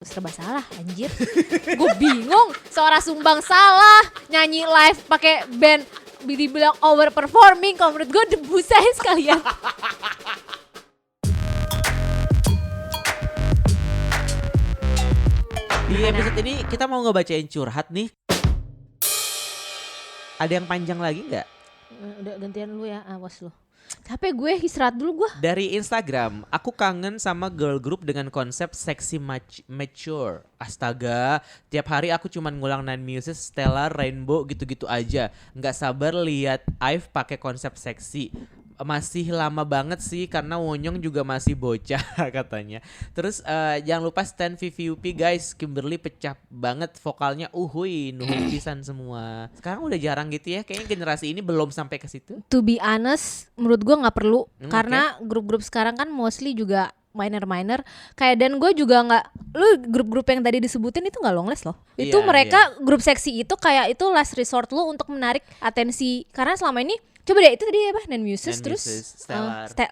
Serba salah anjir. Gue bingung, seorang sumbang salah, nyanyi live pakai band dibilang overperforming, kalau menurut gue debus aja sekalian. Di episode ini kita mau ngebacain curhat nih. Ada yang panjang lagi gak? Udah gantian lu ya, awas lu. Capek gue, istirahat dulu gue. Dari Instagram, aku kangen sama girl group dengan konsep sexy mature. Astaga, tiap hari aku cuman ngulang Nine Muses, Stellar, Rainbow gitu-gitu aja. Nggak sabar lihat IVE pakai konsep seksi. Masih lama banget sih karena Wonyong juga masih bocah katanya. Terus jangan lupa stand VVUP guys. Kimberly pecah banget vokalnya. Uhuy, nuhun pisan semua. Sekarang udah jarang gitu ya. Kayaknya generasi ini belum sampai ke situ. To be honest, menurut gue nggak perlu karena grup-grup sekarang kan mostly juga minor kayak, dan gue juga nggak, lu grup-grup yang tadi disebutin itu nggak longless loh. Itu mereka grup seksi itu kayak itu last resort lu untuk menarik atensi, karena selama ini coba deh itu tadi apa Nine Muses terus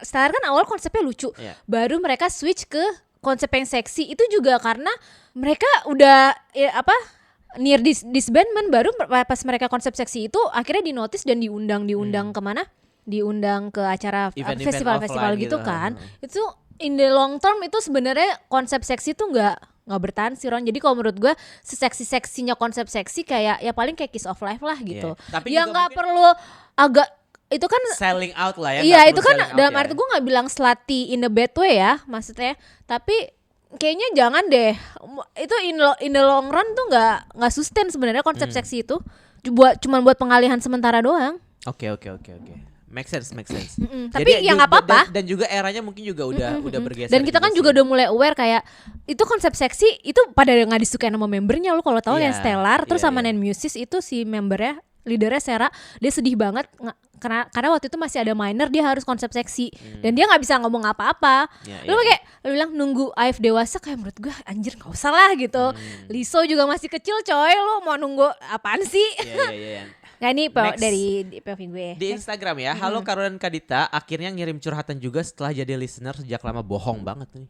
Stellar kan awal konsepnya lucu, baru mereka switch ke konsep yang seksi. Itu juga karena mereka udah near disbandment, baru pas mereka konsep seksi itu akhirnya dinotis dan diundang kemana? Diundang ke acara festival gitu kan. Itu in the long term itu sebenarnya konsep seksi tuh nggak bertahan sih Ron. Jadi kalau menurut gue seseksi-seksinya konsep seksi kayak ya paling kayak Kiss of Life lah gitu. Tapi ya nggak perlu agak itu kan selling out lah ya. Iya itu kan dalam arti gue nggak bilang slutty in a bad way ya maksudnya. Tapi kayaknya jangan deh. Itu in the long run tuh nggak sustain sebenarnya konsep seksi itu. Cuman buat pengalihan sementara doang. Oke. Make sense. Tapi ya nggak apa-apa. Dan juga eranya mungkin juga udah bergeser. Dan kita kan juga udah mulai aware kayak itu konsep seksi itu pada nggak disukai sama membernya. Lo kalau tahu yang Stellar terus sama Nine Muses itu si membernya, leadernya Sera, dia sedih banget karena waktu itu masih ada minor, dia harus konsep seksi dan dia nggak bisa ngomong apa-apa. Lu kayak lu bilang nunggu IVE dewasa, kayak menurut gue anjir nggak usah lah gitu. Lizzo juga masih kecil coy, lu mau nunggu apaan sih? Nah ini dari POV gue di Instagram ya. Halo Karo dan Kadita, akhirnya ngirim curhatan juga setelah jadi listener sejak lama. Bohong banget nih.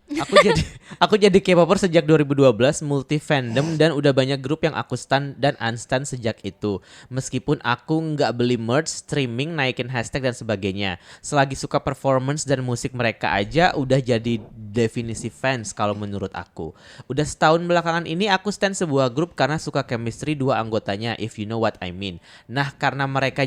Aku jadi K-popper sejak 2012, multi fandom dan udah banyak grup yang aku stan dan unstan sejak itu. Meskipun aku nggak beli merch, streaming, naikin hashtag dan sebagainya. Selagi suka performance dan musik mereka aja udah jadi definisi fans kalau menurut aku. Udah setahun belakangan ini aku stan sebuah grup karena suka chemistry dua anggotanya, if you know what I mean. Nah karena mereka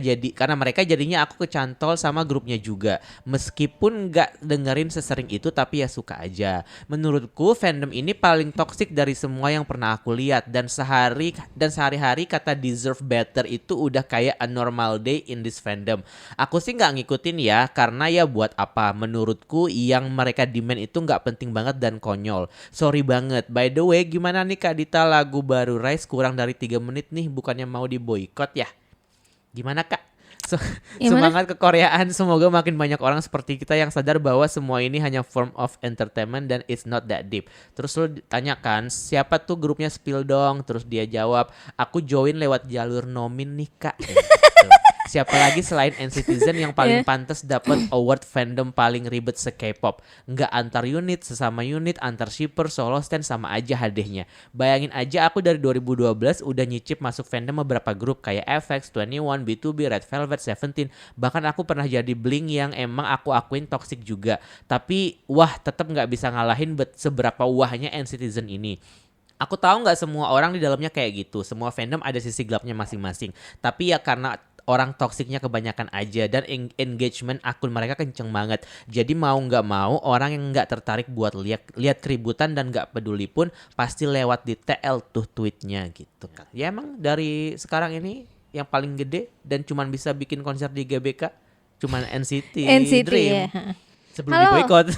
jadinya aku kecantol sama grupnya juga. Meskipun gak dengerin sesering itu tapi ya suka aja. Menurutku fandom ini paling toksik dari semua yang pernah aku lihat. Dan sehari-hari kata deserve better itu udah kayak a normal day in this fandom. Aku sih gak ngikutin ya, karena ya buat apa. Menurutku yang mereka demand itu gak penting banget dan konyol. Sorry banget. By the way, gimana nih Kak Dita, lagu baru Rise kurang dari 3 menit nih, bukannya mau diboikot ya? Gimana Kak? Semangat kekoreaan, semoga makin banyak orang seperti kita yang sadar bahwa semua ini hanya form of entertainment dan it's not that deep. Terus lu tanyakan siapa tuh grupnya, spill dong. Terus dia jawab, aku join lewat jalur nomin nih Kak. Siapa lagi selain NCTzen yang paling pantas dapat award fandom paling ribet se-K-pop? Nggak antar unit, sesama unit, antar shipper, solo stand sama aja hadehnya. Bayangin aja aku dari 2012 udah nyicip masuk fandom beberapa grup kayak FX, 21, B2B, Red Velvet, Seventeen. Bahkan aku pernah jadi Blink yang emang aku akuin toxic juga. Tapi wah tetap nggak bisa ngalahin seberapa wahnya NCTzen ini. Aku tahu nggak semua orang di dalamnya kayak gitu. Semua fandom ada sisi gelapnya masing-masing. Tapi ya karena orang toksiknya kebanyakan aja dan engagement akun mereka kenceng banget. Jadi mau nggak mau orang yang nggak tertarik buat lihat keributan dan nggak peduli pun pasti lewat di TL tuh tweetnya gitu kan. Ya emang dari sekarang ini yang paling gede dan cuman bisa bikin konser di GBK cuman NCT Dream. Ya. Sebelum diboikot.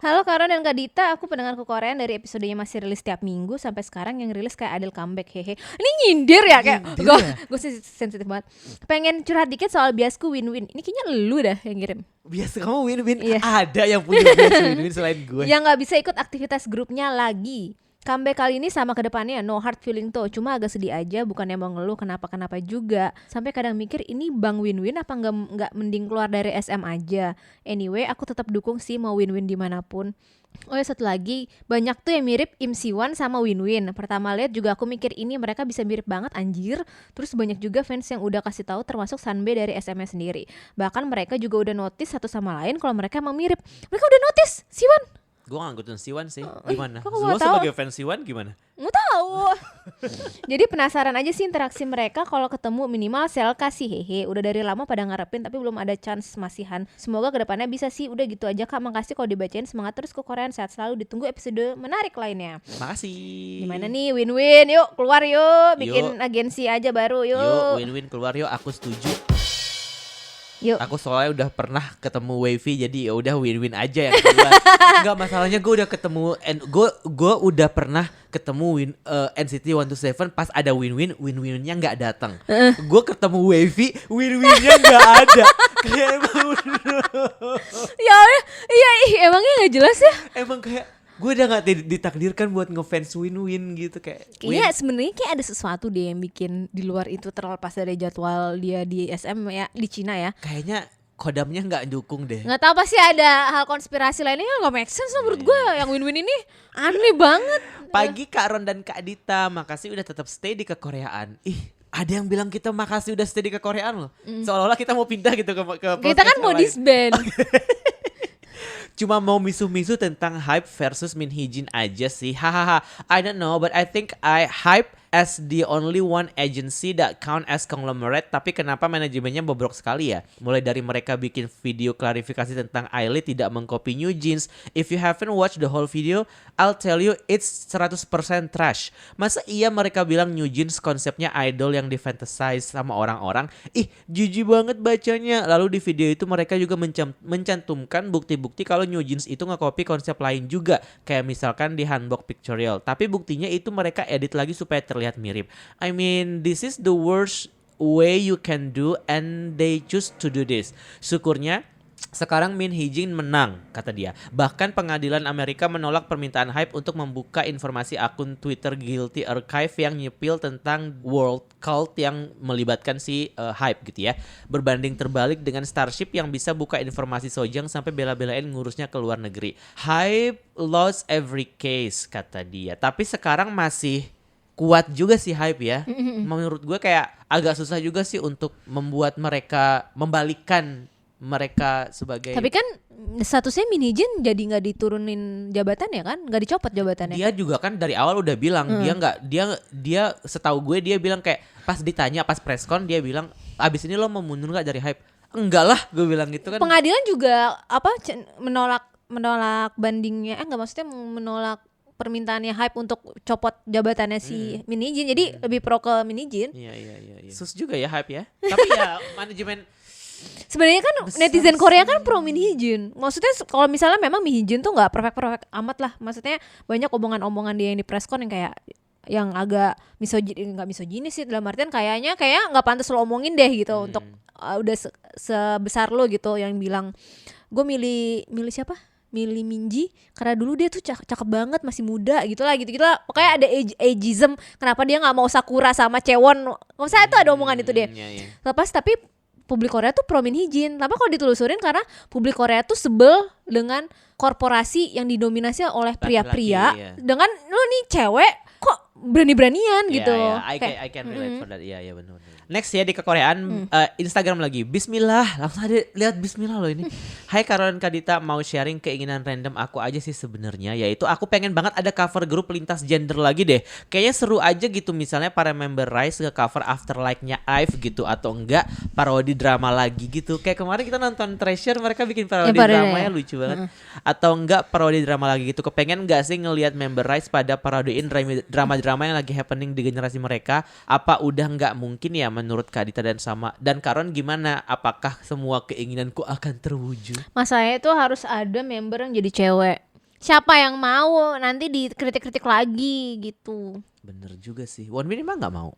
Halo Karo dan Kak Dita, aku pendengar kekoreaan dari episodenya masih rilis tiap minggu sampai sekarang yang rilis kayak Adele comeback, hehe. Ini nyindir ya kayak gue sensitif banget. Pengen curhat dikit soal biasku win-win. Ini kayaknya lu dah yang ngirim. Bias kamu win-win. Ada yang punya bias win-win selain gue. Yang nggak bisa ikut aktivitas grupnya lagi Comeback kali ini sama kedepannya, no hard feeling tuh. Cuma agak sedih aja, bukannya mau ngeluh kenapa-kenapa juga. Sampai kadang mikir ini Bang Win-Win apa nggak mending keluar dari SM aja. Anyway, aku tetap dukung sih mau Win-Win dimanapun. Oh ya, satu lagi, banyak tuh yang mirip Im Siwan sama Win-Win. Pertama lihat juga aku mikir ini mereka bisa mirip banget anjir. Terus banyak juga fans yang udah kasih tahu termasuk Sanbe dari SM-nya sendiri. Bahkan mereka juga udah notice satu sama lain kalau mereka emang mirip. Mereka udah notice, Siwan. Gue gak ngikutin Siwan sih. Gimana? Kok Lo gak tahu? sebagai fans Siwan gimana? Nggak tahu. Jadi penasaran aja sih interaksi mereka kalau ketemu, minimal sel kasih hehe. Udah dari lama pada ngarepin tapi belum ada chance masihan. Semoga kedepannya bisa sih. Udah gitu aja Kak, makasih kalau dibacain. Semangat terus ke Korean, sehat selalu. Ditunggu episode menarik lainnya. Makasih. Gimana nih Win-Win? Yuk keluar yuk. Bikin agensi aja baru yuk. Yuk Win-Win keluar yuk, aku setuju. Yuk. Aku soalnya udah pernah ketemu Wavy, jadi ya udah Win-Win aja yang keluar. Enggak, masalahnya gue udah ketemu gue udah pernah ketemu NCT 127 pas ada Win-Winnya nggak datang. Gue ketemu Wavy, Win-Winnya nggak ada. Kayak emang Ya iya emangnya nggak jelas ya? emang kayak gue udah gak ditakdirkan buat ngefans Win-Win gitu kayak. Kayaknya sebenarnya kayak ada sesuatu deh yang bikin di luar itu terlepas dari jadwal dia di SM ya, di Cina ya. Kayaknya kodamnya nggak dukung deh. Nggak tahu pasti ada hal konspirasi lainnya yang nggak make sense lah menurut gue. Yang Win-Win ini aneh banget. Pagi Kak Ron dan Kak Dita, makasih udah tetap stay di kekoreaan. Ih, ada yang bilang kita makasih udah stay di kekoreaan loh. Seolah-olah kita mau pindah gitu ke Kita kan mau disband. Cuma mau misu-misu tentang Hype versus Min Hee-jin aja sih. Hahaha. I don't know, but I think Hype as the only one agency that count as conglomerate. Tapi kenapa manajemennya bobrok sekali ya? Mulai dari mereka bikin video klarifikasi tentang Ailee tidak mengcopy New Jeans. If you haven't watched the whole video, I'll tell you it's 100% trash. Masa iya mereka bilang New Jeans konsepnya idol yang difantasize sama orang-orang? Ih, jijik banget bacanya. Lalu di video itu mereka juga mencantumkan bukti-bukti kalau New Jeans itu nge-copy konsep lain juga. Kayak misalkan di Hanbok Pictorial. Tapi buktinya itu mereka edit lagi supaya terlihat mirip. I mean, this is the worst way you can do and they choose to do this. Syukurnya sekarang Min Hee-jin menang, kata dia. Bahkan pengadilan Amerika menolak permintaan Hype untuk membuka informasi akun Twitter Guilty Archive yang nyepil tentang World Cult yang melibatkan si Hype gitu ya. Berbanding terbalik dengan Starship yang bisa buka informasi Sojang sampai bela-belain ngurusnya ke luar negeri. Hype lost every case, kata dia. Tapi sekarang masih kuat juga sih Hype ya. Menurut gue kayak agak susah juga sih untuk membuat mereka membalikkan mereka sebagai. Tapi kan statusnya Min Hee-jin jadi nggak diturunin jabatannya kan, nggak dicopot jabatannya. Dia juga kan dari awal udah bilang dia setahu gue dia bilang kayak pas ditanya pas preskon dia bilang abis ini lo mau mundur nggak dari Hype? Enggak lah, gue bilang gitu kan. Pengadilan juga menolak bandingnya, nggak maksudnya menolak permintaannya Hype untuk copot jabatannya si Min Hee-jin. Jadi lebih pro ke Min Hee-jin. Iya. Sus juga ya Hype ya. Tapi ya manajemen sebenarnya kan netizen Korea kan pro Min Hee-jin. Maksudnya kalau misalnya memang Min Hee-jin tuh nggak perfect amat lah. Maksudnya banyak omongan-omongan dia yang di preskon yang kayak yang agak nggak misoginis sih, dalam artian kayak nggak pantas lo omongin deh gitu untuk udah sebesar lo gitu yang bilang gue milih siapa? Milih Minji karena dulu dia tuh cakep banget, masih muda gitulah. Pokoknya ada ageism, kenapa dia nggak mau Sakura sama Chaewon. Maksudnya itu ada omongan itu deh. Lepas tapi publik Korea tuh pro Min Hee-jin. Tapi kalau ditelusurin karena publik Korea tuh sebel dengan korporasi yang didominasi oleh pria-pria. Dengan lu nih cewek kok berani-beranian gitu. I can relate for that. Iya benar. Next ya di kekoreaan Instagram lagi. Bismillah, langsung ada lihat Bismillah loh ini. Hai Karon Kadita, mau sharing keinginan random aku aja sih sebenarnya, yaitu aku pengen banget ada cover grup lintas gender lagi deh. Kayaknya seru aja gitu, misalnya para member Rise ke cover Afterlife-nya IVE gitu, atau enggak parodi drama lagi gitu. Kayak kemarin kita nonton Treasure, mereka bikin parodi dramanya lucu banget. Atau enggak parodi drama lagi gitu. Kepengen enggak sih ngelihat member Rise pada parodiin drama-drama yang lagi happening di generasi mereka? Apa udah enggak mungkin ya menurut Kak Dita dan Karon gimana? Apakah semua keinginanku akan terwujud? Masalahnya itu harus ada member yang jadi cewek. Siapa yang mau nanti dikritik-kritik lagi gitu. Bener juga sih. Wonbin emang nggak mau.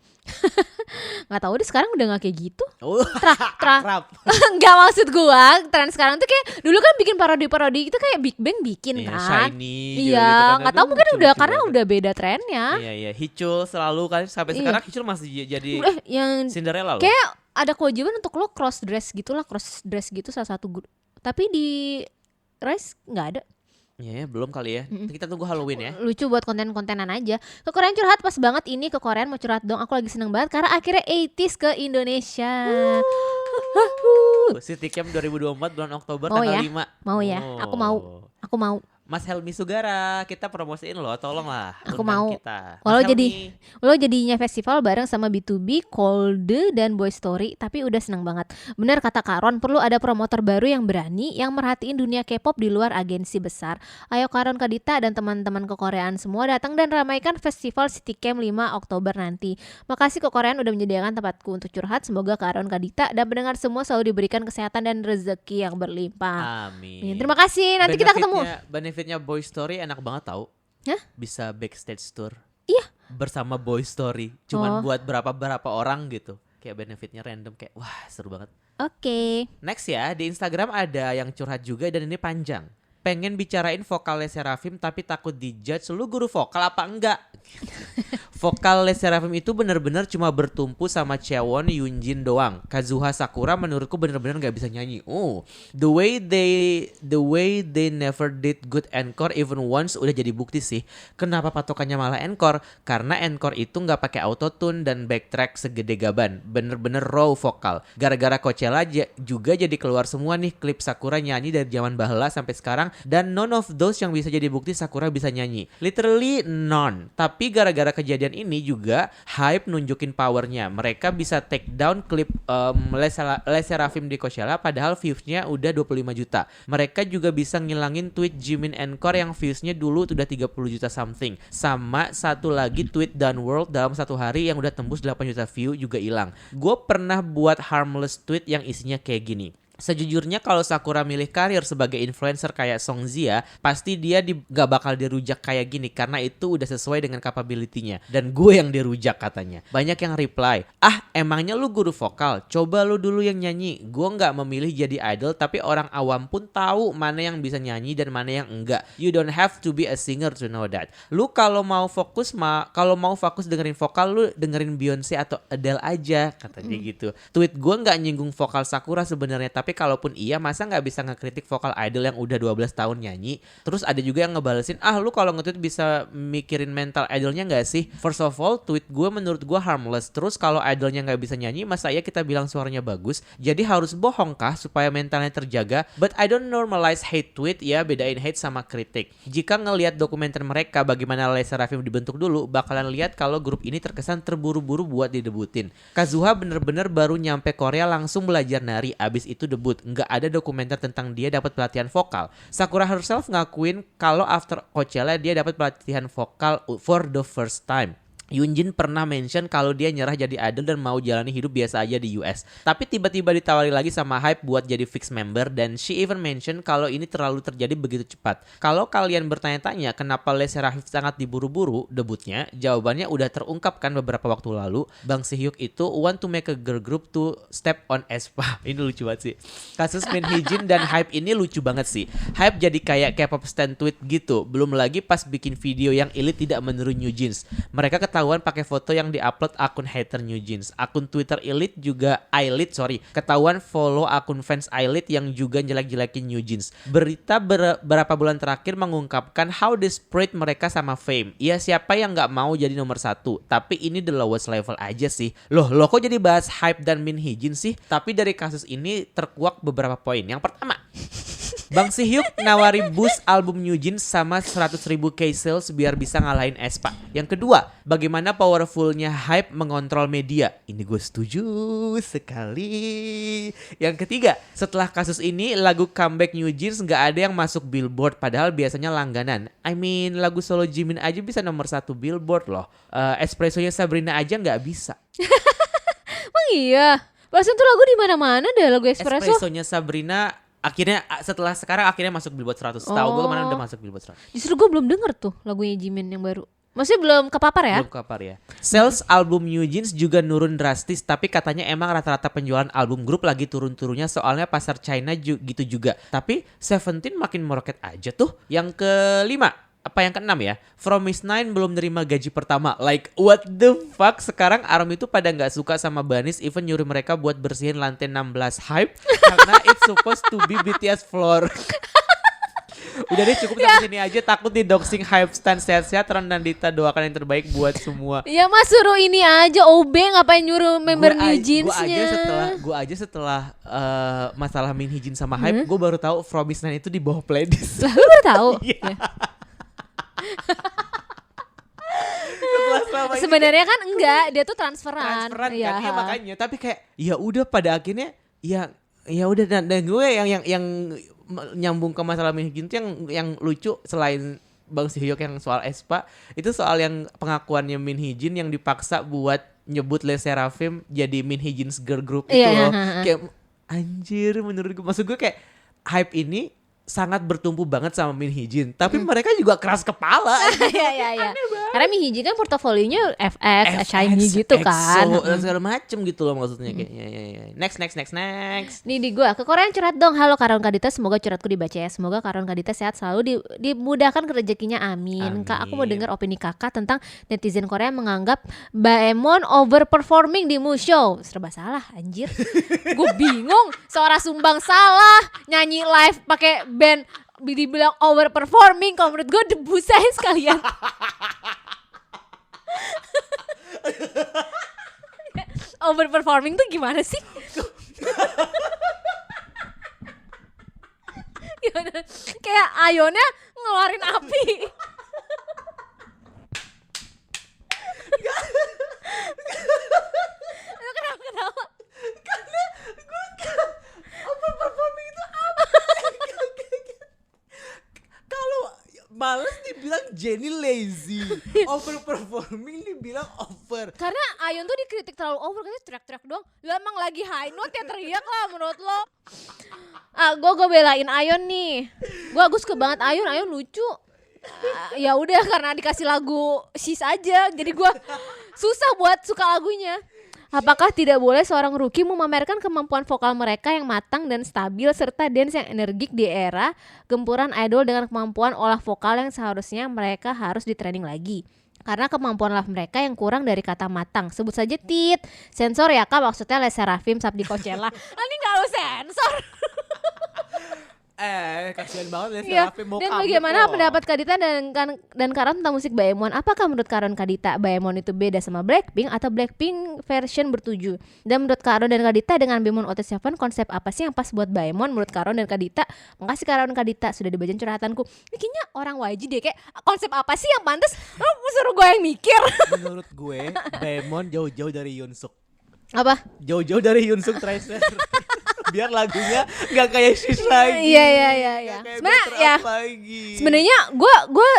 Nggak tahu deh sekarang udah nggak kayak gitu. Oh, akrab. Nggak, maksud gua tren sekarang tuh kayak dulu kan bikin parodi-parodi itu kayak Big Bang bikin Iya, kan. Shiny juga Iya, gitu kan. nggak tahu Aduh, mungkin udah lucu-lucu karena banget. udah beda trennya. Iya, Hicul selalu kan sampai Iya. sekarang Hicul masih jadi Yang Cinderella loh. kayak ada kewajiban untuk lo cross dress gitu salah satu tapi di Rise nggak ada. Iya, belum kali ya. Kita tunggu Halloween ya. Lucu buat konten-kontenan aja. Ke Korean curhat pas banget ini, ke Korean mau curhat dong. Aku lagi seneng banget karena akhirnya 80s ke Indonesia. City Camp 2024 bulan Oktober Mau tanggal ya? 5. Mau ya? Aku mau. Mas Helmi Sugara, kita promosiin loh, tolonglah. Aku undang mau. kita. Mas Walau Helmi. jadinya festival bareng sama B2B, Kolde dan Boy Story, tapi udah seneng banget. Bener kata Karon, perlu ada promotor baru yang berani, yang merhatiin dunia K-pop di luar agensi besar. Ayo Karon, Kadita dan teman-teman kekoreaan semua datang dan ramaikan festival City Camp 5 Oktober nanti. Makasih kekoreaan udah menyediakan tempatku untuk curhat. Semoga Karon, Kadita dan pendengar semua selalu diberikan kesehatan dan rezeki yang berlimpah. Amin. Terima kasih. Nanti kita ketemu. Benefitnya Boy Story enak banget tau. Hah? Bisa backstage tour. Iya. Bersama Boy Story. Cuman Oh. buat berapa orang gitu. Kayak benefitnya random kayak wah seru banget. Oke. Next ya, di Instagram ada yang curhat juga dan ini panjang. Pengen bicarain vokal Les Seraphim tapi takut dijudge, lu guru vokal apa enggak? Vokal Les Seraphim itu bener-bener cuma bertumpu sama Chaewon, Yoonjin doang. Kazuha Sakura menurutku bener-bener gak bisa nyanyi. Oh, the way they never did good encore even once udah jadi bukti sih. Kenapa patokannya malah encore? Karena encore itu gak pakai autotune dan backtrack segede gaban. Bener-bener raw vokal. Gara-gara Coachella juga jadi keluar semua nih klip Sakura nyanyi dari zaman baheula sampai sekarang. Dan none of those yang bisa jadi bukti Sakura bisa nyanyi. Literally none. Tapi gara-gara kejadian ini juga hype nunjukin powernya. Mereka bisa take down klip Les Seraphim di Coachella padahal viewsnya udah 25 juta. Mereka juga bisa ngilangin tweet Jimin Encore yang viewsnya dulu udah 30 juta something. Sama satu lagi tweet Downworld dalam satu hari yang udah tembus 8 juta view juga hilang. Gue pernah buat harmless tweet yang isinya kayak gini. Sejujurnya kalau Sakura milih karir sebagai influencer kayak Songzia, pasti dia gak bakal dirujak kayak gini karena itu udah sesuai dengan capability-nya. Dan gue yang dirujak katanya. Banyak yang reply, ah emangnya lu guru vokal? Coba lu dulu yang nyanyi. Gue gak memilih jadi idol tapi orang awam pun tahu mana yang bisa nyanyi dan mana yang enggak. You don't have to be a singer to know that. Lu kalau mau fokus dengerin vokal, lu dengerin Beyonce atau Adele aja katanya gitu. Tweet gue gak nyinggung vokal Sakura sebenarnya, tapi kalaupun iya masa nggak bisa ngekritik vokal idol yang udah 12 tahun nyanyi. Terus ada juga yang ngebalesin, ah lu kalau nge-tweet bisa mikirin mental idolnya nggak sih? First of all, tweet gue menurut gue harmless. Terus kalau idolnya nggak bisa nyanyi, masa iya kita bilang suaranya bagus? Jadi harus bohong kah supaya mentalnya terjaga? But I don't normalize hate tweet ya, bedain hate sama kritik. Jika ngelihat dokumenter mereka bagaimana Les Seraphim dibentuk dulu, bakalan lihat kalau grup ini terkesan terburu-buru buat didebutin. Kazuha bener-bener baru nyampe Korea langsung belajar nari, abis itu debut. Nggak ada dokumenter tentang dia dapat pelatihan vokal. Sakura herself ngakuin kalau after Coachella dia dapat pelatihan vokal for the first time. Yoonjin pernah mention kalau dia nyerah jadi idol dan mau jalani hidup biasa aja di US. Tapi tiba-tiba ditawari lagi sama Hype buat jadi fix member dan she even mention kalau ini terlalu terjadi begitu cepat. Kalau kalian bertanya-tanya kenapa Les Seraphim sangat diburu-buru debutnya, jawabannya udah terungkapkan beberapa waktu lalu. Bang Si-hyuk itu want to make a girl group to step on aespa. Ini lucu banget sih. Kasus Min Hee-jin dan Hype ini lucu banget sih. Hype jadi kayak K-pop stan tweet gitu. Belum lagi pas bikin video yang Elite tidak meniru New Jeans. Mereka ketahuan pakai foto yang diupload akun hater New Jeans. Akun Twitter Elite ketahuan follow akun fans Elite yang juga jelek-jelekin New Jeans. Berita berapa bulan terakhir mengungkapkan how desperate mereka sama fame. Ya siapa yang gak mau jadi nomor 1? Tapi ini the lowest level aja sih. Loh kok jadi bahas Hype dan Min Hee-jin sih? Tapi dari kasus ini terkuak beberapa poin. Yang pertama, Bang Si-hyuk nawari boost album New Jeans sama 100.000 K-sales biar bisa ngalahin aespa. Yang kedua, bagaimana powerfulnya Hype mengontrol media. Ini gue setuju sekali. Yang ketiga, setelah kasus ini lagu comeback New Jeans gak ada yang masuk Billboard padahal biasanya langganan. I mean lagu solo Jimin aja bisa nomor 1 Billboard loh. Espressonya Sabrina aja gak bisa. Emang iya? Barusan tuh lagu di mana-mana deh lagu Espresso. Espressonya Sabrina Akhirnya setelah sekarang akhirnya masuk Billboard 100. Tahu gue kemarin udah masuk Billboard 100. Justru gue belum denger tuh lagunya Jimin yang baru. Maksudnya belum kepapar ya? Belum kapar ya. Sales album New Jeans juga nurun drastis, tapi katanya emang rata-rata penjualan album grup lagi turun-turunnya soalnya pasar China gitu juga. Tapi Seventeen makin meroket aja tuh. Yang kelima, apa yang keenam ya? Promise Nine belum nerima gaji pertama. Like what the fuck? Sekarang ARMY itu pada nggak suka sama Banis, even nyuruh mereka buat bersihin lantai 16 Hype karena it's supposed to be BTS floor. Udah deh cukup sampai sini aja, takut di doxing Hype Stan. Sehat-sehat Ron dan Dita, doakan yang terbaik buat semua. Ya mas suruh ini aja OB, ngapain nyuruh member New Jeans-nya. Gue aja setelah masalah Min Hee Jin sama Hype, gue baru tahu Promise Nine itu di bawah playlist. Lah lu baru tahu? Iya. Sebenarnya kan enggak, dia tuh transferan kan ya. ya makanya, tapi kayak ya udah pada akhirnya ya udah, dan gue yang nyambung ke masalah Min Hee Jin tuh yang lucu selain Bang Si-hyuk yang soal Aespa, itu soal yang pengakuannya Min Hee Jin yang dipaksa buat nyebut Les Seraphim jadi Min Hee Jin's girl group itu loh. Kayak anjir, menurut gue, maksud gue kayak Hype ini sangat bertumpu banget sama Min Hee Jin, tapi mereka juga keras kepala. Iya. Karena Min Hee Jin kan portofolionya FX, Shiny gitu kan. Dan segala macem gitu loh maksudnya kayak. Ya. Next. Nih di gua ke Korea curhat dong. Halo Karon Kadita, semoga curhatku dibaca ya. Semoga Karon Kadita sehat selalu, dimudahkan rezekinya, amin. Kak, aku mau dengar opini kakak tentang netizen Korea menganggap Baemon overperforming di Mushow. Serba salah anjir. Gue bingung, seorang sumbang salah, nyanyi live pakai band dibilang overperforming. Kalau menurut gue debus aja sekalian. Overperforming tuh gimana sih? Gimana? Kayak Ayonnya ngeluarin api. Lu kenapa? Karena gue overperforming itu apa? Kalau males dibilang Jenny lazy, overperforming dibilang over. Karena Ayon tuh dikritik terlalu over, katanya teriak-teriak doang. Lu emang lagi high note ya teriak lah menurut lo. Gue belain Ayon nih. Gue suka banget Ayon lucu. Ya udah, karena dikasih lagu She's aja, jadi gue susah buat suka lagunya. Apakah tidak boleh seorang rookie memamerkan kemampuan vokal mereka yang matang dan stabil serta dance yang energik di era gempuran idol dengan kemampuan olah vokal yang seharusnya mereka harus di training lagi? Karena kemampuan live mereka yang kurang dari kata matang. Sebut saja tit. Sensor ya kak, maksudnya Les Seraphim Sabdi Coachella. Ini gak lu sensor. Kasihan banget Les Ya, Seraphim mau dan comeback bagaimana loh. pendapat Kadita dan Karon tentang musik Baemon? Apakah menurut Karon Kadita Baemon itu beda sama Blackpink atau Blackpink version bertuju? Dan menurut Karon dan Kadita dengan Baemon OT7 konsep apa sih yang pas buat Baemon menurut Karon dan Kadita? Makasih Karon Kadita sudah dibacain curhatanku. Ini kayaknya orang YG deh, kayak konsep apa sih yang pantas? Lo suruh gue yang mikir. Menurut gue Baemon jauh-jauh dari Yunsuk. Apa? Jauh-jauh dari Yunsuk Tracer. Biar lagunya nggak kayak She's lagi. Iya. Sebenarnya gue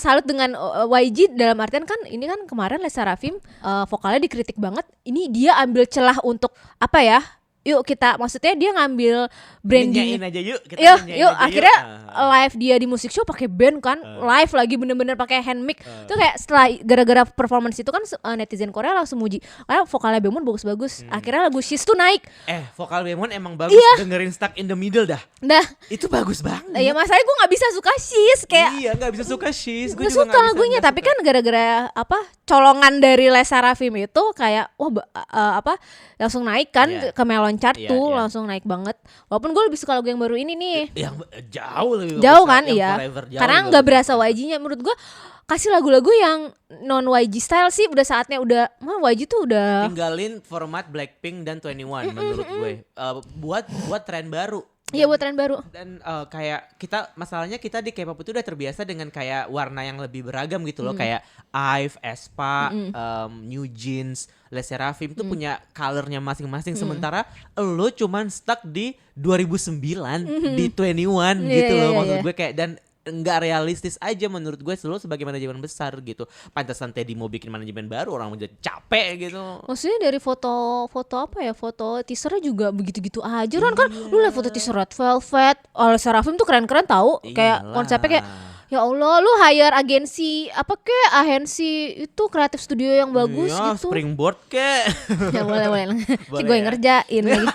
salut dengan YG dalam artian kan ini kan kemarin Les Seraphim vokalnya dikritik banget. Ini dia ambil celah untuk apa ya? Yuk kita, maksudnya dia ngambil branding. Nyanyiin aja yuk. Yuk akhirnya live dia di musik show pakai band kan, live lagi bener-bener pakai hand mic. Itu kayak setelah gara-gara performance itu kan netizen Korea langsung muji karena vokalnya Baemon bagus-bagus. Akhirnya lagu She's tuh naik. Vokal Baemon emang bagus. Dengerin Stuck in the Middle dah. Itu bagus banget. Ya masalahnya gue nggak bisa suka She's kayak. Iya, nggak bisa suka She's. Gue suka lagunya, tapi kan gara-gara colongan dari Les Seraphim itu kayak langsung naik kan ke melon chart tuh, langsung naik banget. Walaupun gue lebih suka lagu yang baru ini nih. Yang jauh lebih jauh bagus, kan, yang iya. Forever jauh Karena nggak berasa YG-nya. Menurut gue kasih lagu-lagu yang non YG style sih, udah saatnya. YG tuh udah tinggalin format Blackpink dan 21 menurut gue. Buat tren baru. Iya, buat tren baru. Dan kayak masalahnya kita di K-pop itu udah terbiasa dengan kayak warna yang lebih beragam gitu loh. Kayak IVE, Aespa, New Jeans, Les Seraphim tuh punya colornya masing-masing. Sementara lo cuman stuck di 2009 di 21 gitu loh. Maksud gue kayak, dan nggak realistis aja menurut gue selalu sebagai manajemen besar gitu. Pantesan Teddy mau bikin manajemen baru, orang menjadi capek gitu. Maksudnya dari foto apa ya, foto teasernya juga begitu-gitu aja kan lu liat foto teaser Red Velvet, oleh Sarafim tuh keren-keren tahu. Kayak Iyalah. konsepnya kayak ya Allah, lu hire agensi agensi itu kreatif studio yang bagus ya, gitu. Springboard kek. Ya boleh. Boleh Gue ya. ngerjain lagi.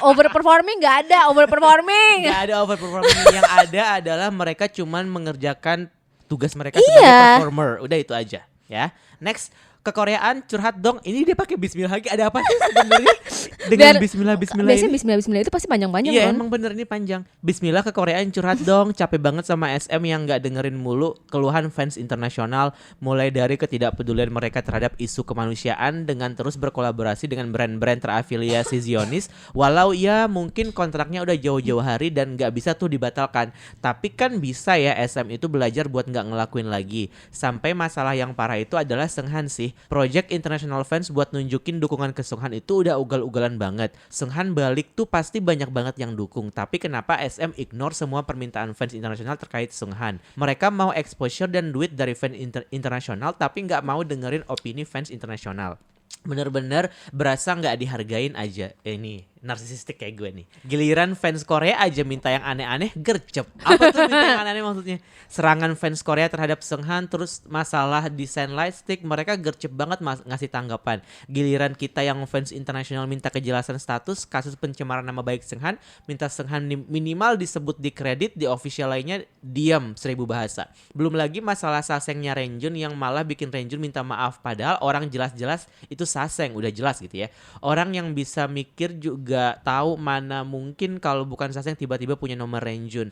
Overperforming nggak ada, overperforming. Gak ada overperforming. Yang ada adalah mereka cuman mengerjakan tugas mereka sebagai performer. Udah itu aja ya. Next, kekoreaan curhat dong. Ini dia pakai bismillah lagi. Ada apa sih sebenarnya dengan bismillah Biasanya ini? bismillah itu pasti panjang-panjang Iya kan. emang bener ini panjang. Bismillah kekoreaan curhat dong. Capek banget sama SM yang gak dengerin mulu keluhan fans internasional. Mulai dari ketidakpedulian mereka terhadap isu kemanusiaan dengan terus berkolaborasi dengan brand-brand terafiliasi Zionis. Walau ya mungkin kontraknya udah jauh-jauh hari dan gak bisa tuh dibatalkan. Tapi kan bisa ya SM itu belajar buat gak ngelakuin lagi. Sampai masalah yang parah itu adalah Seunghan sih. Project International Fans buat nunjukin dukungan ke Seunghan itu udah ugal-ugalan banget. Seunghan balik tuh pasti banyak banget yang dukung. Tapi kenapa SM ignore semua permintaan fans internasional terkait Seunghan? Mereka mau exposure dan duit dari fans internasional tapi nggak mau dengerin opini fans internasional. Bener-bener berasa nggak dihargain aja. Ini narsisistik kayak gue nih. Giliran fans Korea aja minta yang aneh-aneh, gercep. Apa tuh minta yang aneh-aneh maksudnya? Serangan fans Korea terhadap Seunghan, terus masalah desain lightstick, mereka gercep banget ngasih tanggapan. Giliran kita yang fans internasional minta kejelasan status kasus pencemaran nama baik Seunghan, minta Seunghan minimal disebut di kredit, di official lainnya diam 1000 bahasa. Belum lagi masalah sasengnya Renjun yang malah bikin Renjun minta maaf padahal orang jelas-jelas itu saseng, udah jelas gitu ya. Orang yang bisa mikir juga tahu mana mungkin kalau bukan saseng tiba-tiba punya nomor Renjun.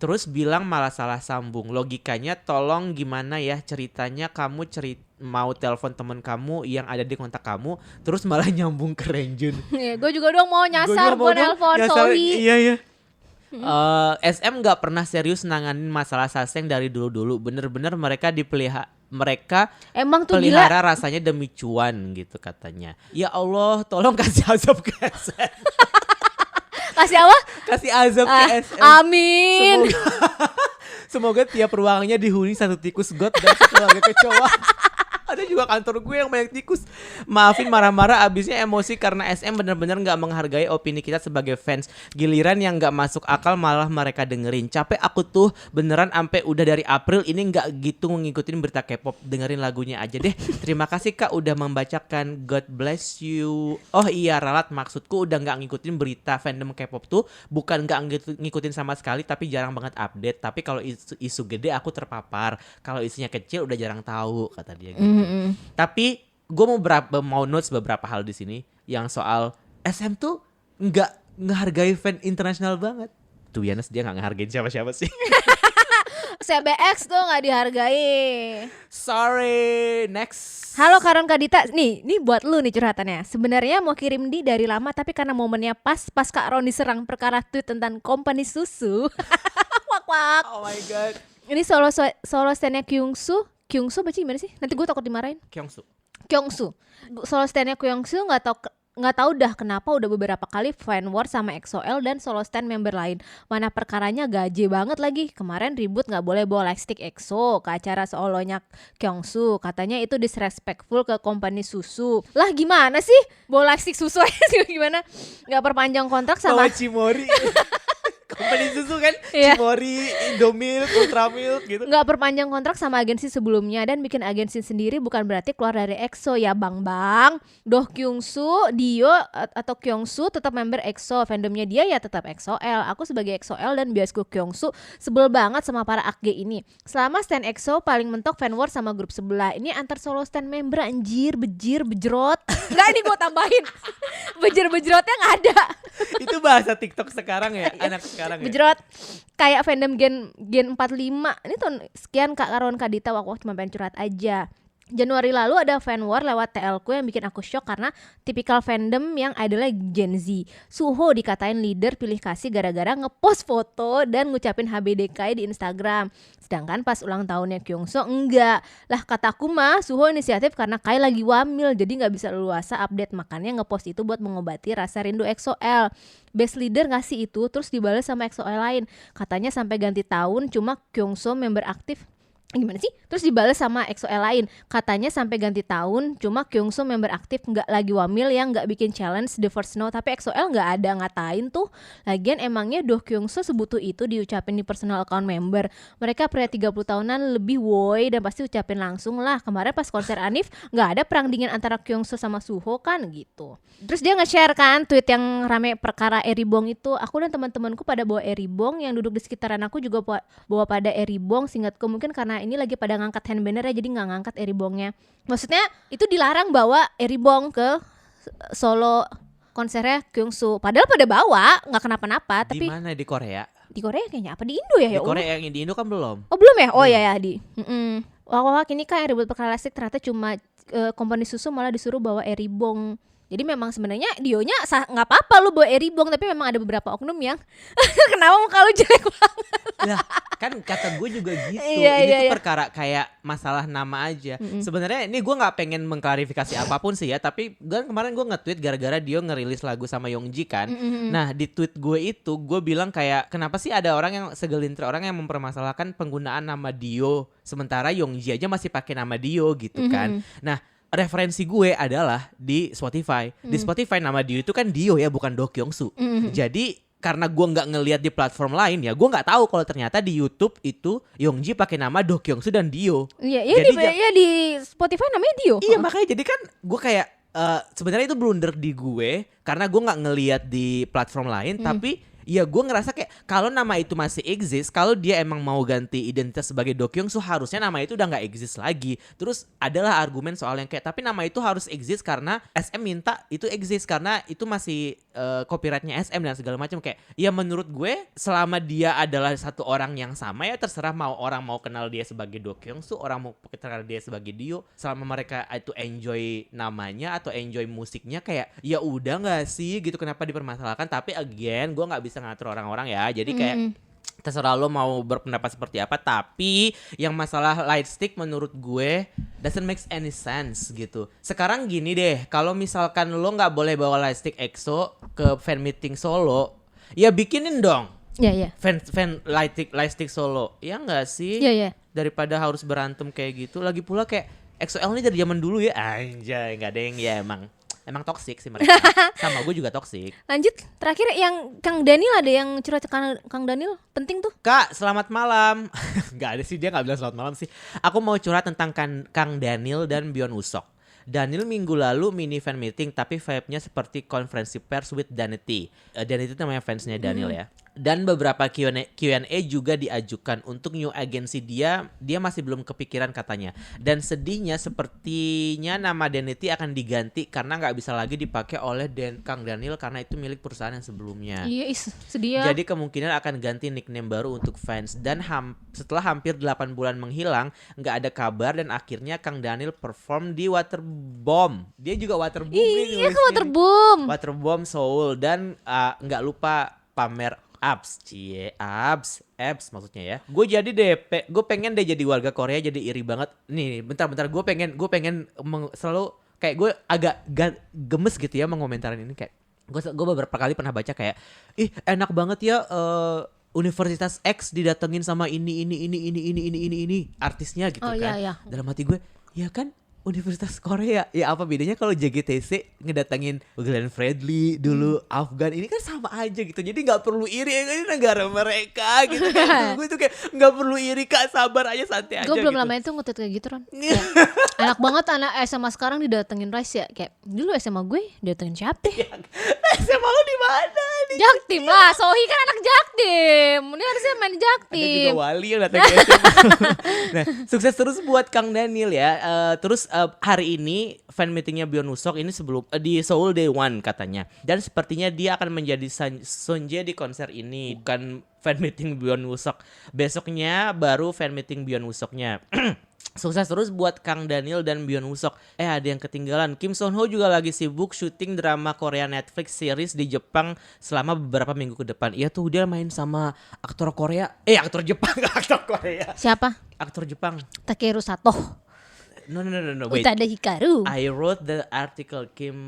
Terus bilang malah salah sambung. Logikanya tolong gimana ya ceritanya kamu mau telepon temen kamu yang ada di kontak kamu terus malah nyambung ke Renjun. Ya, gue juga dong mau nyasar, gue nelpon Sohi. Iya. SM nggak pernah serius nanganin masalah saseng dari dulu-dulu. Bener-bener mereka Emang tuh pelihara gila. rasanya demi cuan gitu katanya. Ya Allah, tolong kasih azab ke SM. Kasih apa? Kasih azab ke SM. Amin. Semoga tiap ruangnya dihuni satu tikus got dan keluarga kecoa. Ada juga kantor gue yang banyak tikus. Maafin marah-marah abisnya emosi karena SM benar-benar gak menghargai opini kita sebagai fans. Giliran yang gak masuk akal malah mereka dengerin. Capek aku tuh beneran ampe udah dari April ini gak gitu ngikutin berita K-pop. Dengerin lagunya aja deh. Terima kasih Kak udah membacakan. God bless you. Oh iya Ralat, maksudku udah gak ngikutin berita fandom K-pop tuh. Bukan gak ngikutin sama sekali tapi jarang banget update. Tapi kalau isu gede aku terpapar. Kalau isunya kecil udah jarang tahu kata dia gitu. Tapi gue mau notes beberapa hal di sini yang soal SM tuh nggak ngehargai fan internasional banget. Tuh Yanes dia nggak ngehargain siapa-siapa sih. CBX tuh nggak dihargai. Sorry, next. Halo Karon Kadita, nih buat lu nih curhatannya. Sebenarnya mau kirim dari lama tapi karena momennya pas Kak Ron diserang perkara tweet tentang company susu. Wak. Oh my god. Ini solo stand-nya Kyungsu baca gimana sih? Nanti gue takut dimarahin. Kyungsu. Solo stand-nya Kyungsu nggak tahu dah kenapa udah beberapa kali fan war sama EXO-L dan solo stand member lain. Mana perkaranya gaje banget lagi. Kemarin ribut nggak boleh bawa lightstick EXO ke acara solonya Kyungsu. Katanya itu disrespectful ke company susu. Lah gimana sih? Bawa lightstick susu aja gimana? Nggak perpanjang kontrak sama Cimori. Company susu kan, Iya. Cimori, Indomilk, Ultramilk gitu. Nggak perpanjang kontrak sama agensi sebelumnya dan bikin agensi sendiri bukan berarti keluar dari EXO ya Bang. Doh Kyungsu, Dio atau Kyungsu tetap member EXO, fandomnya dia ya tetap EXO-L. Aku sebagai EXO-L dan biasku Kyungsu sebel banget sama para AKG ini. Selama stand EXO paling mentok fan war sama grup sebelah. Ini antar solo stand member anjir, bejrot. Enggak ini gue tambahin. Bejrotnya nggak ada. Itu bahasa TikTok sekarang ya, anak sekarang ya. Bejrot kayak fandom Gen 45. Ini tahun sekian Kak Karon Kadita, aku cuma pengen curhat aja. Januari lalu ada fan war lewat TL-ku yang bikin aku shock karena tipikal fandom yang idolnya Gen Z. Suho dikatain leader pilih kasih gara-gara ngepost foto dan ngucapin HBDK di Instagram. Sedangkan pas ulang tahunnya Kyungso enggak. Lah kataku mah Suho inisiatif karena Kai lagi wamil jadi gak bisa leluasa update, makanya ngepost itu buat mengobati rasa rindu EXO-L. Best leader ngasih itu terus dibalas sama EXO-L lain. Katanya sampai ganti tahun cuma Kyungso member aktif. Gimana sih? Terus dibalas sama EXO-L lain. Katanya sampai ganti tahun cuma Kyungso member aktif nggak lagi wamil yang nggak bikin challenge The First Snow. Tapi EXO-L nggak ada ngatain tuh. Lagian emangnya Do Kyungso sebutuh itu diucapin di personal account member. Mereka pria 30 tahunan lebih woi dan pasti ucapin langsung lah. Kemarin pas konser Anif nggak ada perang dingin antara Kyungso sama Suho kan gitu. Terus dia nge-share kan tweet yang rame perkara Eribong itu. Aku dan teman-temanku pada bawa Eribong, yang duduk di sekitaran aku juga bawa pada Eribong. Singkatku mungkin karena ini lagi pada ngangkat handbanner ya, jadi nggak ngangkat Eribongnya. Maksudnya itu dilarang bawa Eribong ke Solo konsernya Kyungso. Padahal pada bawa, nggak kenapa-napa. Di Tapi mana, di Korea? di Korea kayaknya apa di Indo ya? Di Korea, yang di Indo kan belum. Oh belum ya? Oh ya di. Wah ini kan yang ribut perkara listrik ternyata cuma komponi susu malah disuruh bawa Eribong. Jadi memang sebenarnya Dionya nggak apa-apa lu bawa Eribong, tapi memang ada beberapa oknum yang kenapa muka lu jelek banget. Lah, kan kata gue juga gitu. Iya, Ini iya, tuh iya. perkara kayak masalah nama aja. Sebenarnya ini gue nggak pengen mengklarifikasi apapun sih ya, tapi kemarin gue nge-tweet gara-gara Dio ngerilis lagu sama Youngji kan. Nah di tweet gue itu gue bilang kayak kenapa sih ada orang yang segelintir orang yang mempermasalahkan penggunaan nama Dio, sementara Youngji aja masih pakai nama Dio gitu kan. Nah referensi gue adalah di Spotify. Di Spotify nama Dio itu kan Dio ya, bukan Do Kyungsu. Jadi karena gue nggak ngelihat di platform lain ya, gue nggak tahu kalau ternyata di YouTube itu Youngji pakai nama Do Kyungsu dan Dio. Iya, Jadi di Spotify namanya Dio. iya makanya jadi kan gue kayak sebenarnya itu blunder di gue karena gue nggak ngelihat di platform lain, tapi ya gue ngerasa kayak kalau nama itu masih exist, kalau dia emang mau ganti identitas sebagai Do Kyungsu, harusnya nama itu udah nggak exist lagi. Terus adalah argumen soal yang kayak tapi nama itu harus exist karena SM minta itu exist karena itu masih copyrightnya SM dan segala macam. Kayak ya menurut gue selama dia adalah satu orang yang sama ya terserah mau orang mau kenal dia sebagai Do Kyungsu, orang mau kenal dia sebagai Dio, selama mereka itu enjoy namanya atau enjoy musiknya kayak ya udah nggak sih gitu, kenapa dipermasalahkan. Tapi again gue nggak bisa ngatur orang-orang ya, jadi kayak terserah lo mau berpendapat seperti apa. Tapi yang masalah lightstick menurut gue doesn't make any sense gitu. Sekarang gini deh, kalau misalkan lo nggak boleh bawa lightstick EXO ke fan meeting Solo, ya bikinin dong Iya. fan lightstick Solo, ya nggak sih? Iya. Daripada harus berantem kayak gitu. Lagi pula kayak EXO-L ini dari zaman dulu ya, anjay nggak ada yang ya emang toksik sih mereka. Sama gue juga toksik. Lanjut, terakhir yang Kang Daniel, ada yang curhat ke Kang Daniel, penting tuh. Kak, selamat malam. Gak ada sih, dia gak bilang selamat malam sih. Aku mau curhat tentang Kang Daniel dan Byeon Usok. Daniel minggu lalu mini fan meeting tapi vibe-nya seperti konferensi pers with Danity. Danity itu namanya fansnya Daniel ya. Dan beberapa Q&A juga diajukan untuk new agency dia masih belum kepikiran katanya. Dan sedihnya sepertinya nama Danity akan diganti karena nggak bisa lagi dipakai oleh Kang Daniel karena itu milik perusahaan yang sebelumnya. Iya, sedih ya. Jadi kemungkinan akan ganti nickname baru untuk fans. Dan setelah hampir 8 bulan menghilang, nggak ada kabar dan akhirnya Kang Daniel perform di Waterbomb. Dia juga Waterbomb. Iya, ke Waterbomb. Waterbomb Seoul dan nggak lupa pamer abs maksudnya ya. Gue jadi DP, gue pengen deh jadi warga Korea, jadi iri banget. Nih, bentar gue pengen selalu kayak gue agak gemes gitu ya mengomentarin ini. Kayak gue beberapa kali pernah baca kayak ih enak banget ya Universitas X didatengin sama ini artisnya gitu kan. Iya. Dalam hati gue, ya kan Universitas Korea. Ya apa bedanya kalau JGTC ngedatengin Glenn Fredly dulu, Afgan, ini kan sama aja gitu. Jadi gak perlu iri, ini negara mereka gitu kan. Gue tuh kayak gak perlu iri Kak, sabar aja, santai aja. Gue belum gitu. lama itu ngutip kayak gitu Ron. Enak banget anak SMA sekarang didatengin Rice ya. Kayak dulu SMA gue didatengin siapa? SMA lu di mana? Jaktim lah, Sohi kan anak Jaktim. Dia harusnya main Ada Jaktim. juga Wali yang datang ke SMA. Nah, sukses terus buat Kang Daniel ya. Terus hari ini fan meetingnya Byeon Usok ini sebelum di Seoul Day One katanya. Dan sepertinya dia akan menjadi Sonje di konser ini, bukan fan meeting Byeon Usok. Besoknya baru fan meeting Byeon Usoknya. Sukses terus buat Kang Daniel dan Byeon Woosok. Ada yang ketinggalan. Kim Son Ho juga lagi sibuk syuting drama Korea Netflix series di Jepang selama beberapa minggu ke depan. Iya tuh dia main sama aktor Korea. Aktor Jepang, aktor Korea. Siapa? Aktor Jepang. Takeru Sato. No, wait. Utada Hikaru. I wrote the article. Kim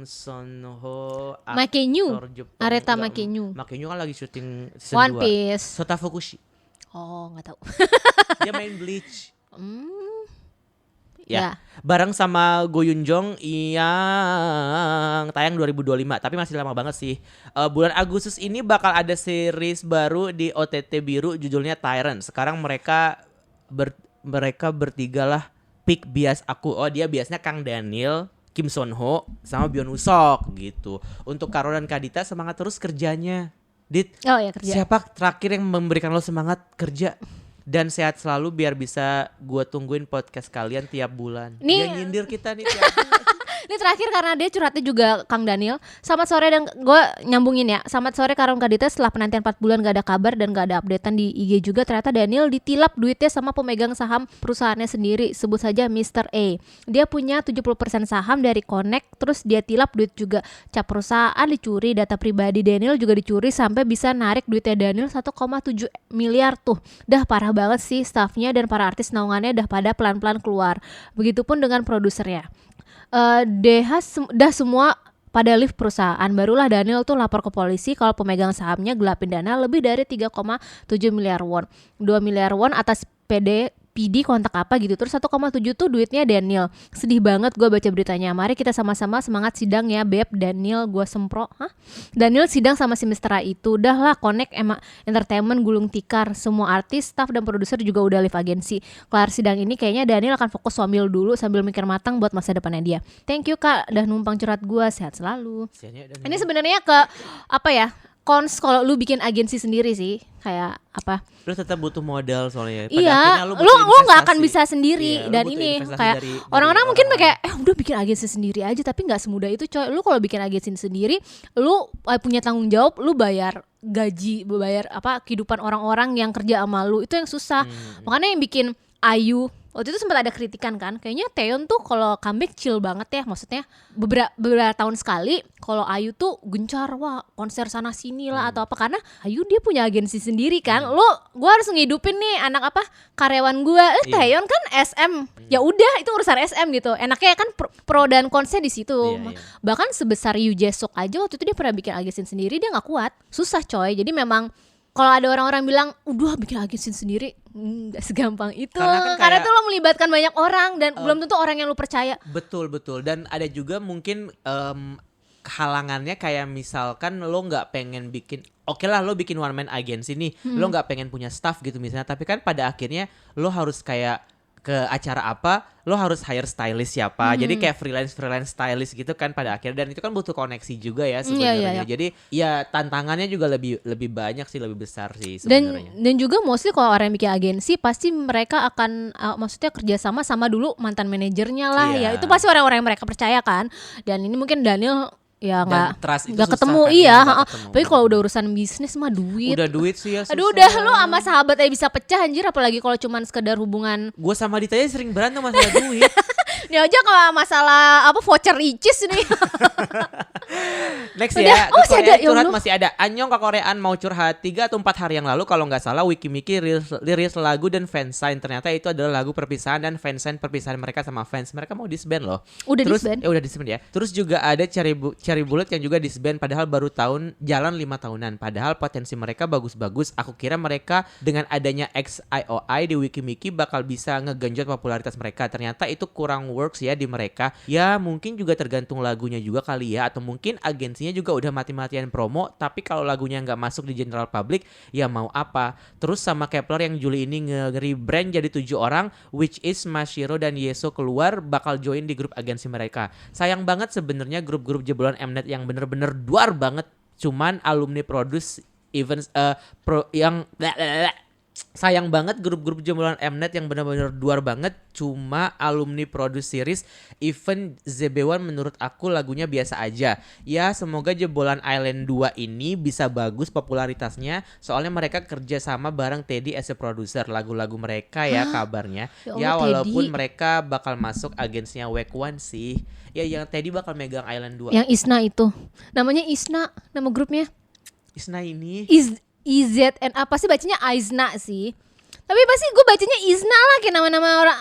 Son Ho Makenyu. aktor Jepang. Areta Makenyu. Makenyu kan lagi syuting season One 2. Piece. Sota Fukushi. Oh, nggak tahu. Dia main Bleach. Ya. Bareng sama Go Yoon Jong yang tayang 2025, tapi masih lama banget sih. Bulan Agustus ini bakal ada series baru di OTT Biru judulnya Tyrant. Sekarang mereka bertiga lah pick bias aku. Oh, dia biasanya Kang Daniel, Kim Son Ho sama Byeon Woosok gitu. Untuk Karo dan Kadita semangat terus kerjanya. Dit. Oh ya, kerja. Siapa terakhir yang memberikan lo semangat kerja? Dan sehat selalu biar bisa gue tungguin podcast kalian tiap bulan. Dia nyindir kita nih tiap bulan. Ini terakhir karena dia curhatnya juga Kang Daniel. Selamat sore, dan gue nyambungin ya. Selamat sore Karo Kadita, setelah penantian 4 bulan gak ada kabar dan gak ada updatean di IG juga. Ternyata Daniel ditilap duitnya sama pemegang saham perusahaannya sendiri. Sebut saja Mr. A. Dia punya 70% saham dari Connect. Terus dia tilap duit juga. Cap perusahaan dicuri, data pribadi Daniel juga dicuri. Sampai bisa narik duitnya Daniel 1,7 miliar tuh. Dah parah banget sih, staffnya dan para artis naungannya dah pada pelan-pelan keluar. Begitupun dengan produsernya. Dah semua pada lift perusahaan. Barulah Daniel tuh lapor ke polisi kalau pemegang sahamnya gelapin dana lebih dari 3,7 miliar won. 2 miliar won atas PD kontak apa gitu. Terus 1,7 tuh duitnya Daniel. Sedih banget gue baca beritanya. Mari kita sama-sama semangat sidang ya Beb. Daniel gue sempro. Daniel sidang sama si Mr. A itu. Udah lah, Connect Entertainment gulung tikar. Semua artis, staff dan produser juga udah live agensi. Kelar sidang ini kayaknya Daniel akan fokus swamil dulu sambil mikir matang buat masa depannya dia. Thank you Kak, udah numpang curhat gue. Sehat selalu. Ini sebenarnya ke apa ya, cons kalau lu bikin agensi sendiri sih. Kayak apa? Lu tetap butuh modal soalnya. Iya, lu nggak akan bisa sendiri. Dan ini kayak orang-orang mungkin kayak udah bikin agensi sendiri aja, tapi nggak semudah itu coy. Lu kalau bikin agensi sendiri, lu punya tanggung jawab, lu bayar gaji, bayar kehidupan orang-orang yang kerja sama lu, itu yang susah. Makanya yang bikin Ayu waktu itu sempat ada kritikan kan, kayaknya Taeyeon tuh kalau comeback chill banget ya, maksudnya beberapa tahun sekali. Kalau Ayu tuh gencar, wah konser sana sini lah atau apa, karena Ayu dia punya agensi sendiri kan. Gue harus ngidupin nih anak karyawan gue. Taeyeon kan SM, ya udah itu urusan SM gitu. Enaknya kan pro dan konsnya di situ. Bahkan sebesar Yoo Jae-suk aja waktu itu dia pernah bikin agensi sendiri, dia nggak kuat, susah coy. Jadi memang kalau ada orang-orang bilang udah bikin agensi sendiri, nggak segampang itu. Karena tuh lo melibatkan banyak orang dan belum tentu orang yang lo percaya. Betul. Dan ada juga mungkin halangannya kayak misalkan lo nggak pengen bikin, oke lah lo bikin one man agency nih, lo nggak pengen punya staff gitu misalnya, tapi kan pada akhirnya lo harus kayak ke acara apa, lo harus hire stylist siapa. Jadi kayak freelance stylist gitu kan pada akhirnya, dan itu kan butuh koneksi juga ya sebenarnya. Jadi ya tantangannya juga lebih banyak sih, lebih besar sih sebenarnya. Dan juga mostly kalau orang yang bikin agensi pasti mereka akan maksudnya kerjasama sama dulu mantan manajernya lah ya. Itu pasti orang-orang yang mereka percaya kan. Dan ini mungkin Daniel ya nggak ketemu kan, tapi kalau udah urusan bisnis mah udah duit sih ya susah. Aduh udah, lu sama sahabat aja bisa pecah anjir, apalagi kalau cuman sekedar hubungan. Gue sama Dita aja sering berantem masalah duit. Ini aja kalau masalah voucher ricis nih. Next ya, curhat masih ada. Anyong ke Koreaan mau curhat 3 atau 4 hari yang lalu kalau nggak salah Wikimiki rilis lagu dan fansign. Ternyata itu adalah lagu perpisahan dan fansign perpisahan mereka sama fans. Mereka mau disband loh. Udah disband ya. Terus juga ada Cherry Bullet yang juga disband padahal baru jalan 5 tahunan. Padahal potensi mereka bagus-bagus. Aku kira mereka dengan adanya XIOI di Wikimiki bakal bisa ngegenjot popularitas mereka. Ternyata itu kurang works ya di mereka. Ya mungkin juga tergantung lagunya juga kali ya, atau mungkin agensinya juga udah mati-matian promo, tapi kalau lagunya nggak masuk di general public ya mau apa. Terus sama Kepler yang Juli ini nge-rebrand jadi 7 orang, which is Mashiro dan Yeso keluar bakal join di grup agensi mereka. Sayang banget sebenarnya grup-grup jebolan Mnet yang bener-bener duar banget cuman alumni produce events sayang banget grup-grup jebolan Mnet yang benar-benar duar banget cuma alumni produce series. Even ZB1 menurut aku lagunya biasa aja. Ya semoga jebolan Island 2 ini bisa bagus popularitasnya, soalnya mereka kerja sama bareng Teddy as a producer lagu-lagu mereka ya kabarnya. Ya Allah, Walaupun Teddy. mereka bakal masuk agensinya Wake1 sih. Ya yang Teddy bakal megang Island 2. Yang Isna itu. Namanya Isna, nama grupnya. Isna ini IZN apa sih bacanya Aizna sih. Tapi pasti gue bacanya Isna lah kayak nama-nama orang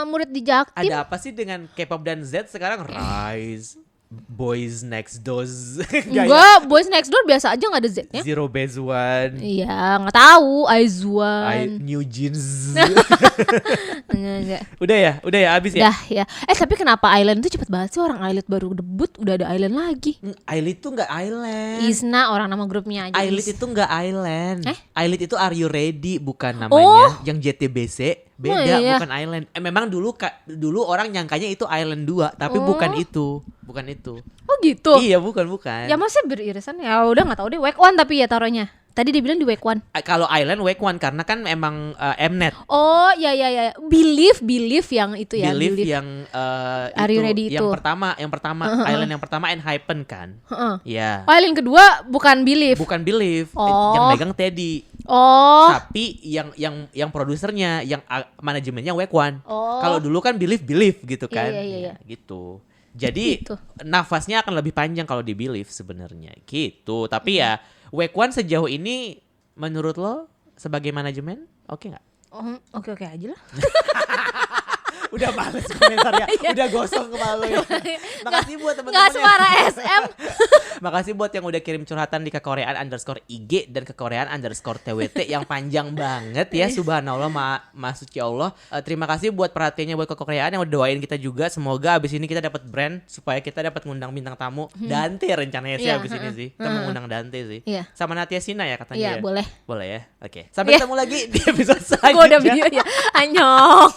murid di Jaktim. ada apa sih dengan K-pop dan Z sekarang? Rise, Boys Next Door, Enggak, Boys Next Door biasa aja nggak ada Z-nya. Zero Base One, Iya, nggak tahu. Aizwan. New Jeans. Enggak. Udah ya, abis ya. Dah ya. Tapi kenapa Island itu cepet banget sih, orang Island baru debut udah ada Island lagi. Ailit tuh nggak Island. Isna orang nama grupnya aja. Ailit itu nggak Island. Eh? Ailit itu Are You Ready bukan namanya. Oh. Yang JTBC beda, Oh, iya. bukan Island. Memang dulu orang nyangkanya itu Island 2, tapi Oh. bukan itu. Bukan itu. Oh gitu. Iya, bukan. Ya masa beririsan ya udah nggak tahu deh. Wake1 tapi ya taruhnya. Tadi dia bilang di Wake1. Kalau Island Wake1 karena kan emang Mnet. Oh ya. Believe yang itu ya. Believe yang Are You Ready yang itu. pertama Island yang pertama Enhypen kan. Heeh. Ya. Oh, Island kedua bukan Believe. Bukan Believe, Oh. yang megang Teddy. Oh. Tapi yang produsernya, yang manajemennya Wake1. Oh. Kalau dulu kan Believe gitu kan. Iya. Ya, gitu. Jadi Gitu. nafasnya akan lebih panjang kalau di Believe sebenarnya gitu. Tapi ya Wake1 sejauh ini menurut lo sebagai manajemen oke nggak? Oh, oke aja lah. Udah males komentarnya, udah gosong kepala lo ya. Makasih buat teman-teman Nggak yang- suara SM. Makasih buat yang udah kirim curhatan di kekoreaan_IG dan kekoreaan_TWT yang panjang banget ya. Subhanallah, Suci Allah. Terima kasih buat perhatiannya buat kekoreaan yang udah doain kita juga. Semoga abis ini kita dapat brand supaya kita dapat ngundang bintang tamu. Dante rencananya sih Iya, abis ini sih. Kita mau ngundang Dante sih. Iya. Sama Natia Sina ya katanya Iya, ya. boleh. Boleh ya. Oke. Sampai Iya. ketemu lagi di episode Gue udah selanjutnya. video ya. Anyong.